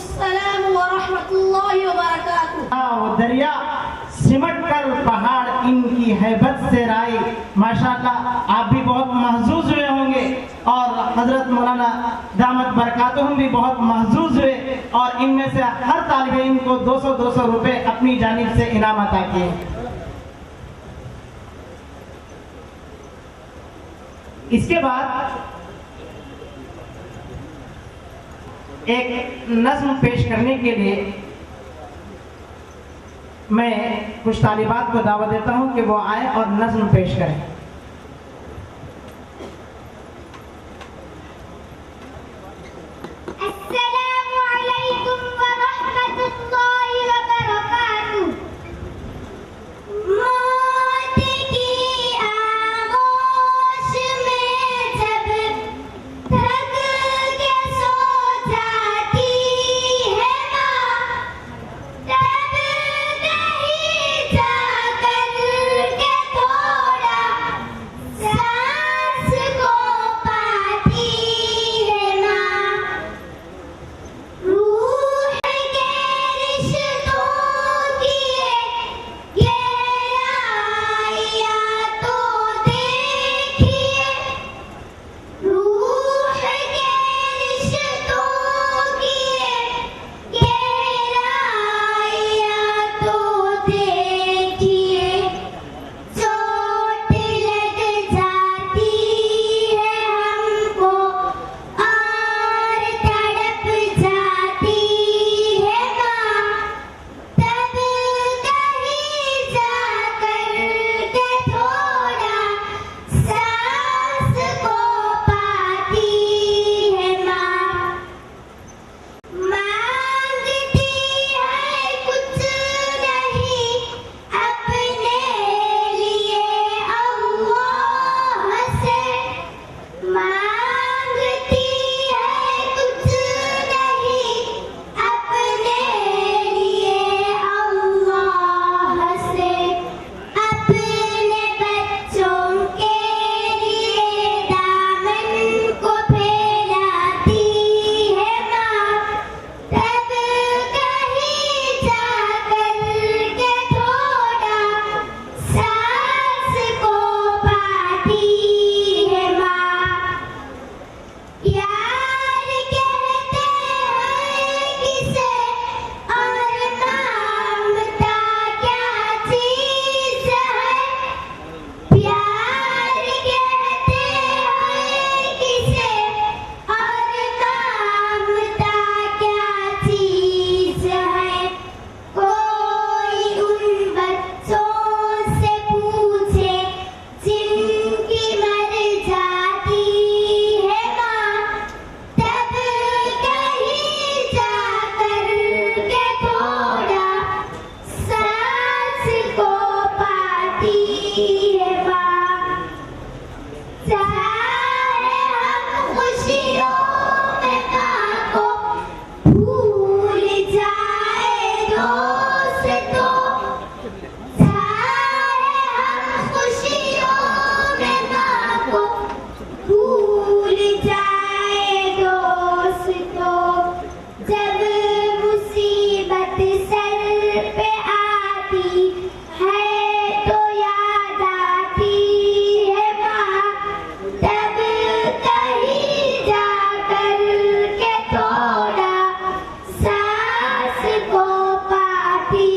अस्सलाम व रहमतुल्लाहि व बरकातुहू। वो दरिया सिमट कर पहाड़ इनकी हैबत से राय। माशाअल्लाह आप भी बहुत महजूज हुए होंगे और हजरत मौलाना दामत बरकातुहुम भी बहुत महजूज हुए और इनमें से हर तालिब इल्म को 200 रुपए अपनी जानिब से इनाम अता किए। इसके बाद एक नज्म पेश करने के लिए मैं कुछ तालिबात को दावत देता हूं कि वो आए और नज्म पेश करें। अस्सलामु अलैकुम व रहमतुल्लाहि व बरकातुहू। मौत की आगोश में जब थक के सो जाती है माँ, तब कहीं जाकर के थोड़ा सांस को पाती है माँ। रूह के रिश्तों की गहराइयाँ तो देखिए, रूह के रिश्तों की गहराइयाँ तो देखिए। चोट लग जाती है हमको और तड़प जाती है माँ, तब कहीं जाकर के थोड़ा सांस को पाती है माँ। मांगती है कुछ नहीं अपने लिए अल्लाह से, मांगती है कुछ नहीं अपने लिए अल्लाह से। अपने बच्चों के लिए दामन को फैलाती है माँ, तब कहीं जाकर के थोड़ा सांस को पाती है माँ। प्यार कहते हैं किसे और ममता क्या चीज है, प्यार कहते हैं किसे और ममता क्या चीज है। कोई उन बच्चों से पूछे जिनकी मर जाती है माँ, तब कहीं जाकर के थोड़ा सांस को पाती है माँ। चाहे हम खुशियों में माँ को भूल जाए दोस्तों, चाहे हम खुशियों में माँ को भूल जाए दोस्तों, जब मुसीबत सर पे आती है तो याद आती है माँ, तब कहीं जाकर के थोड़ा सांस को पाती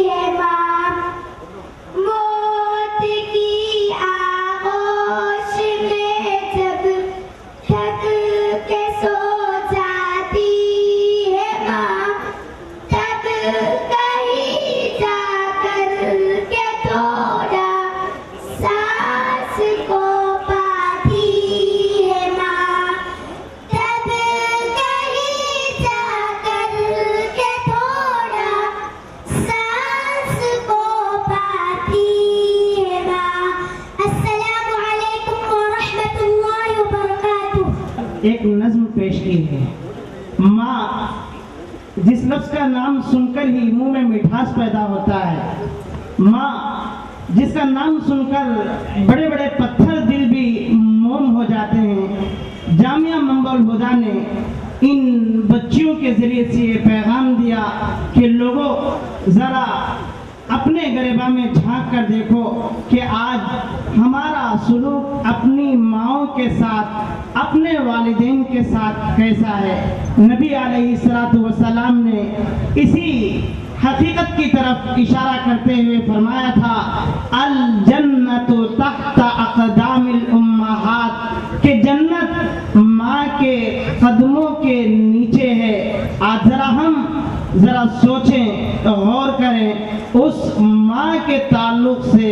है माँ। मौत की आगोश में जब थक के सो जाती है माँ, तब कहीं जाकर के थोड़ा सांस को पाती है माँ, तब कहीं जाकर के थोड़ा सांस को पाती है माँ। अस्सलामु अलैकुम व रहमतुल्लाहि व बरकातुहू। एक नज्म पेश की है। माँ जिस लफ्ज का नाम सुनकर ही मुंह में मिठास पैदा होता है, माँ जिसका नाम सुनकर बड़े बड़े पत्थर दिल भी मोम हो जाते हैं। जामिया मंगल हुदा ने इन बच्चियों के ज़रिए से ये पैगाम दिया कि लोगों ज़रा अपने गिरबा में झांक कर देखो कि आज हमारा सुलूक अपनी माओं के साथ, अपने वालिदैन के साथ कैसा है। नबी अलैहिस्सलातु वस्सलाम ने इसी हकीकत की तरफ इशारा करते हुए फरमाया था, अल जन्नतु तहता अक़दामिल उम्महात, कि जन्नत माँ के कदमों के नीचे है। आज ज़रा सोचें, गौर करें, उस माँ के ताल्लुक़ से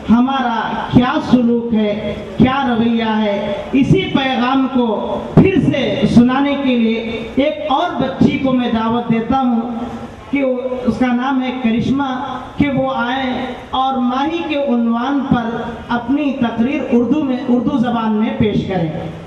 हमारा क्या सुलूक है, क्या रवैया है। इसी पैगाम को फिर से सुनाने के लिए एक और बच्ची को मैं दावत देता हूँ कि उसका नाम है करिश्मा, कि वो आए और माही के उन्वान पर अपनी तकरीर उर्दू ज़बान में पेश करें।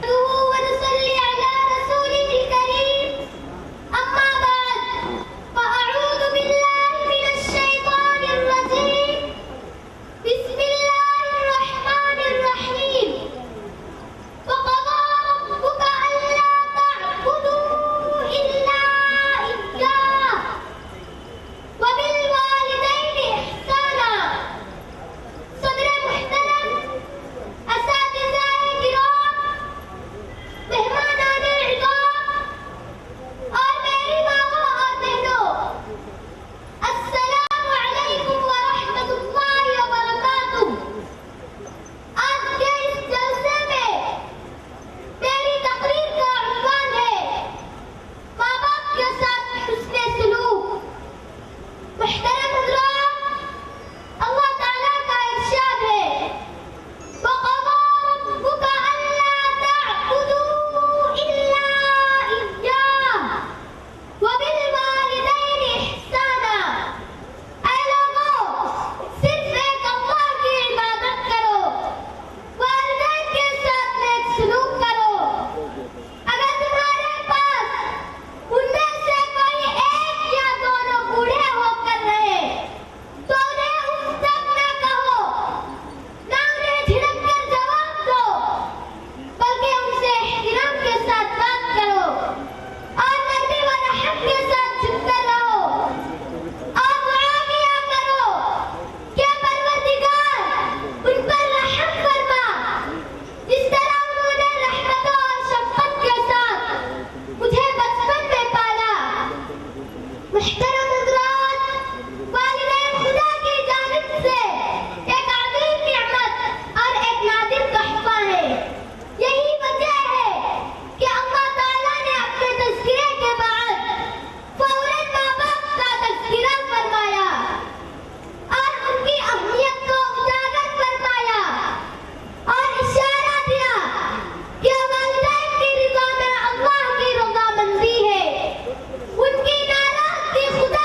उनकी नाराज़गी खुदा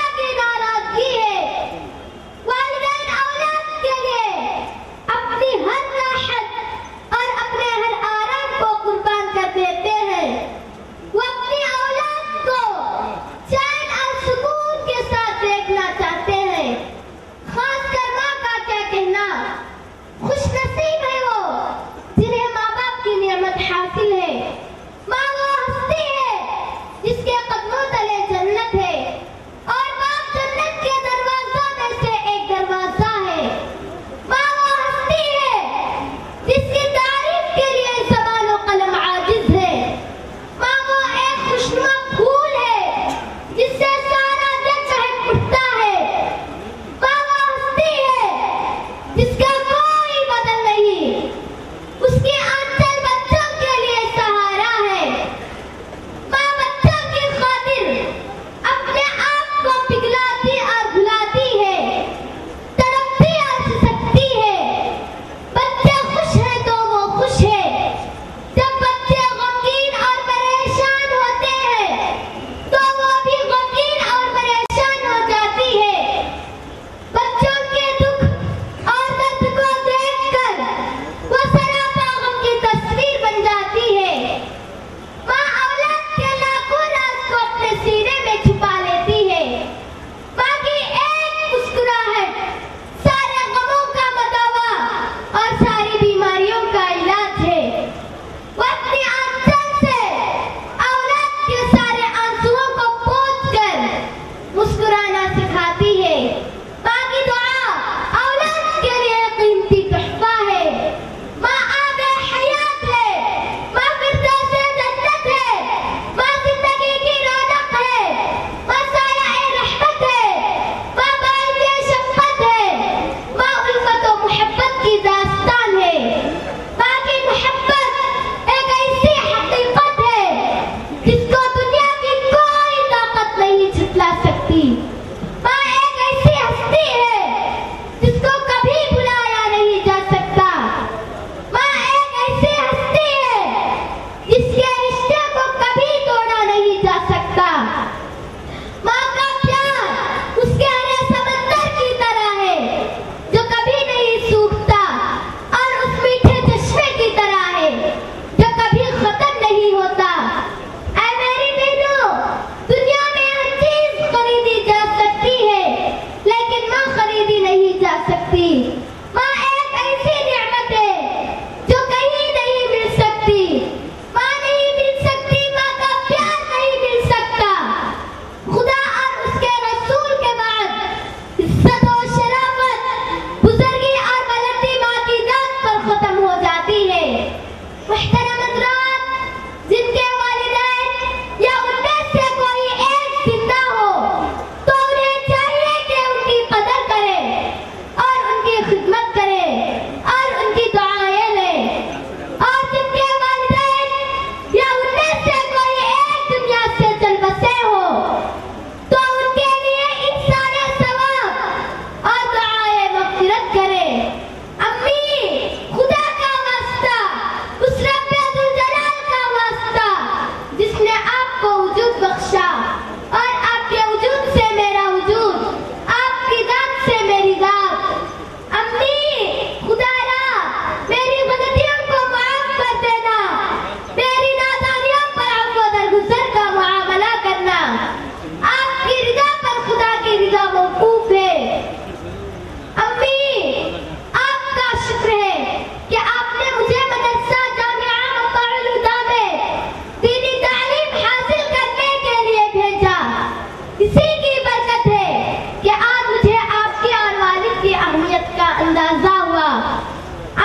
जा सकती। माँ एक ऐसी हस्ती है जिसको कभी भुलाया नहीं जा सकता। माँ एक ऐसी हस्ती है जिसके रिश्ते को कभी तोड़ा नहीं जा सकता। माँ का प्यार उसके हरे समंदर की तरह है जो कभी नहीं सूखता, और उस मीठे चश्मे की तरह है जो कभी खत्म नहीं होता। ऐ मेरी बहनों, दुनिया में हर चीज खरीदी जा सकती है, लेकिन माँ खरीदी नहीं जा सकती। माँ एक ऐसी नियमत है जो कहीं नहीं मिल सकती। माँ नहीं मिल सकती, माँ का प्यार नहीं मिल सकता। खुदा और उसके रसूल के बाद इज्जत और शराफत, बुजुर्गी और गलती माँ की जात पर खत्म हो जाती है। मुहतरम हज़रात, जिनके वालिदैन या उनमें से कोई एक जिंदा हो तो उन्हें चाहिए कि उनकी कदर करें और उनकी खिदमत करें और उनकी दुआएं लें। और जिनके वालिदैन या उनमें से कोई एक दुनिया से चल बसे हो तो उनके लिए इंसान सवाब और दुआएं मग़फ़िरत करें। अम्मी, खुदा का वास्ता, उस रब्बे जुल जलाल का वास्ता जिसने आपको वजूद बख्शा और आपके वजूद से मेरा वजूद, आपकी जात से मेरी जात। अम्मी, खुदारा मेरी गलतियों को माफ कर देना, मेरी नादानियों पर अफ़्व दरगुज़र का मुआमला करना। आपकी रिज़ा पर खुदा की रिज़ा मौकूफ है। अम्मी, आपका शुक्र है कि आपने मुझे मदरसा जामिया मक़ारुल हुदा में दीनी तालीम हासिल करने के लिए भेजा। इसी की बरकत है कि आज मुझे आपकी और वालिद की अहमियत का अंदाजा हुआ।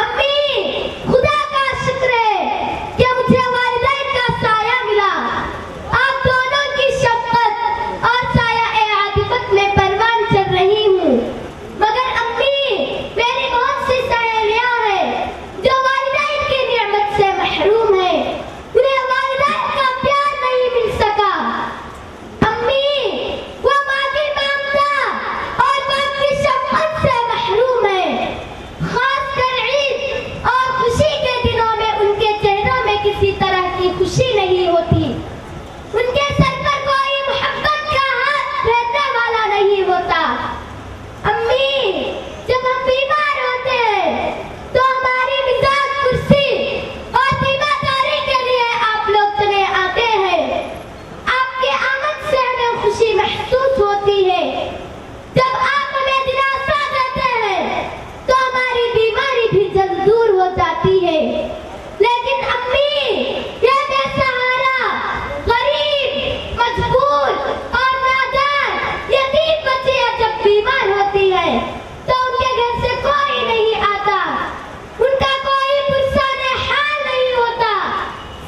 अम्मी, खुदा का शुक्र है कि मुझे वालिदैन का साया मिला। आप दोनों की शफ़क़त और साया-ए-आतिफ़त में परवान चल रही हूँ। मगर अम्मी, मेरी बहुत सी सहेलियाँ हैं जो वालिदैन की नियमत से महरूम हैं। उन्हें वालिदैन का प्यार नहीं मिल सका। अम्मी, वो माँ की ममता और बाप की शफ़क़त से महरूम हैं। खासकर ईद और खुशी के दिनों में उनके चेहरों में किसी तरह की खुशी नहीं होती। उनके सर पर कोई मोहब्बत का हाथ फेरने वाला नहीं होता। अम्मी, जब हम बीमार होते हैं तो हमारी मिजाज कुर्सी और तीमारदारी के लिए आप लोग चले आते हैं। आपकी आमद से हमें खुशी महसूस होती है। जब आप हमें दिलासा देते हैं तो हमारी बीमारी भी जल्द दूर हो जाती है। लेकिन अम्मी, ये बेसहारा, गरीब, मजबूर और नादान यतीम बच्चियां जब बीमार होती है तो उनके घर से कोई नहीं आता, उनका कोई पुरसाने हाल नहीं होता।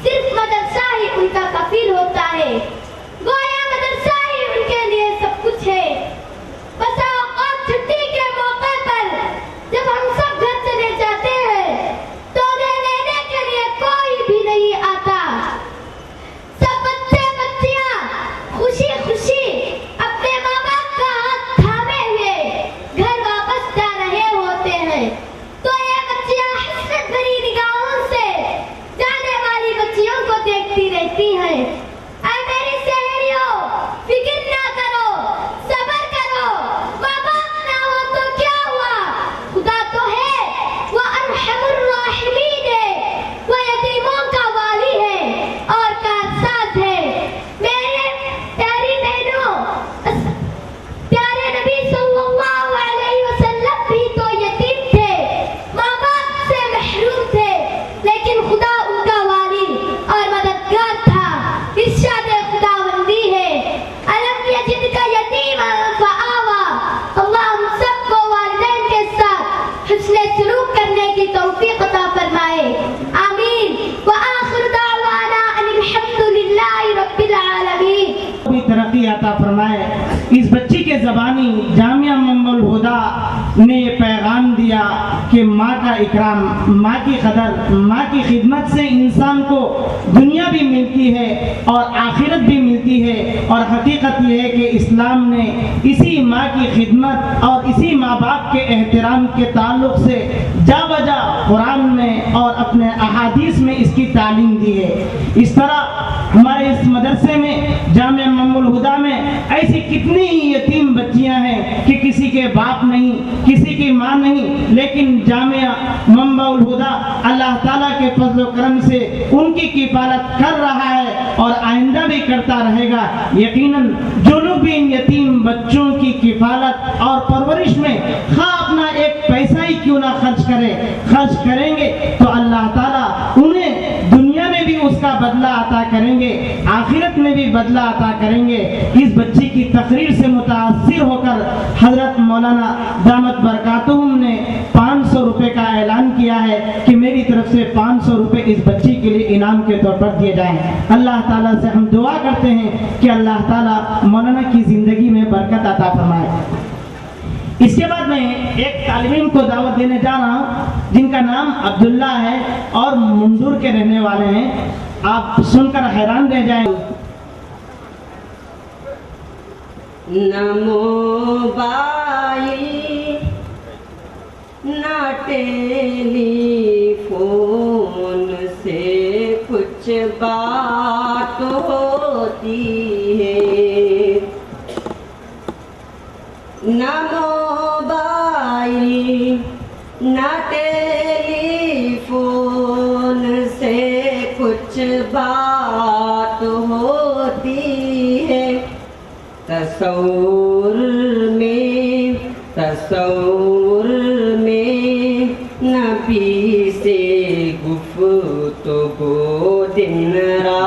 सिर्फ मदरसा ही उनका कफील होता है। गोया मदरसा ही उनके लिए सब कुछ है। बस औक़ात छुट्टी के मौके पर जब हम सब घर चले जाते हैं तो उन्हें लेने के लिए कोई भी नहीं आता। सब बच्चे बच्चियां खुशी खुशी अपने माँ बाप का हाथ थामे हुए घर वापस जा रहे होते हैं तो ये बच्चियां हसरत भरी निगाहों से जाने वाली बच्चियों को देखती रहती हैं। ऐ मेरी सहेलियों, फिक्र ना करो, सब्र करो। माँ बाप ना हो तो क्या हुआ, खुदा तो है। वो अरहमुर राहिमीन है, वो यतीमों का वाली है और कारसाज है। मेरे प्यारी बहनों, प्यारे नबी सल्लल्लाहु अलैहि वसल्लम भी तो यतीम थे, माँ बाप से महरूम थे, लेकिन खुदा उनका वाली और मददगार था। इरशाद खुदावंदी है, अलम यजिदका यतीमन फआवा। अल्लाह हम सबको वालिदैन के साथ हुस्न सलूक करने की तौफीक अता फरमाए। आमीन। व आखिर दावाना अनिल हम्दुलिल्लाहि रब्बिल आलमीन। भी तरक्की अता फरमाए। इस बच्ची के ज़बानी जामिया मक़ारुल हुदा ने ये पैगाम दिया कि माँ का इकराम, माँ की कदर, माँ की खिदमत से इंसान को दुनिया भी मिलती है और आखिरत भी मिलती है। और हकीकत यह है कि इस्लाम ने इसी माँ की खिदमत और इसी माँ बाप के एहतराम के ताल्लुक़ से जा बजा कुरान में और अपने अहादीस में इसकी तालीम दी है। इस तरह हमारे इस मदरसे में जामिया मम्मुल हुदा में ऐसी कितनी ही यतीम बच्चियां हैं कि किसी के बाप नहीं, किसी की माँ नहीं, लेकिन जामिया मम्मुल हुदा अल्लाह ताला के फज़ल व करम से उनकी किफ़ालत कर रहा है और आइंदा भी करता रहेगा। यकीनन जो लोग भी इन यतीम बच्चों की किफ़ालत और परवरिश में अपना एक पैसा ही क्यों ना खर्च करेंगे तो अल्लाह ताला उन्हें दुनिया में भी उसका बदला अता करेंगे, आखिरत में भी बदला अता करेंगे। इस बच्ची की तकरीर से मुतासिर होकर हजरत मौलाना दामत बरकातुहुम ने 500 रुपए का ऐलान किया है कि मेरी तरफ से 500 रुपए इस बच्ची के लिए इनाम के तौर पर दिए जाएं। अल्लाह ताला से हम दुआ करते हैं कि अल्लाह ताला मौलाना की ज़िंदगी में बरकत अता फरमाए। इसके बाद मैं एक तालिब इल्म को दावत देने जा रहा हूँ जिनका नाम अब्दुल्ला है और मुंदूर के रहने वाले हैं। आप सुनकर हैरान रह जाएं। न मोबाइल न टेलीफोन से कुछ बात होती है, न मोबाइल न टेलीफोन से कुछ बात होती है। तसव्वुर में नबी से गुफ्तगू दिन रात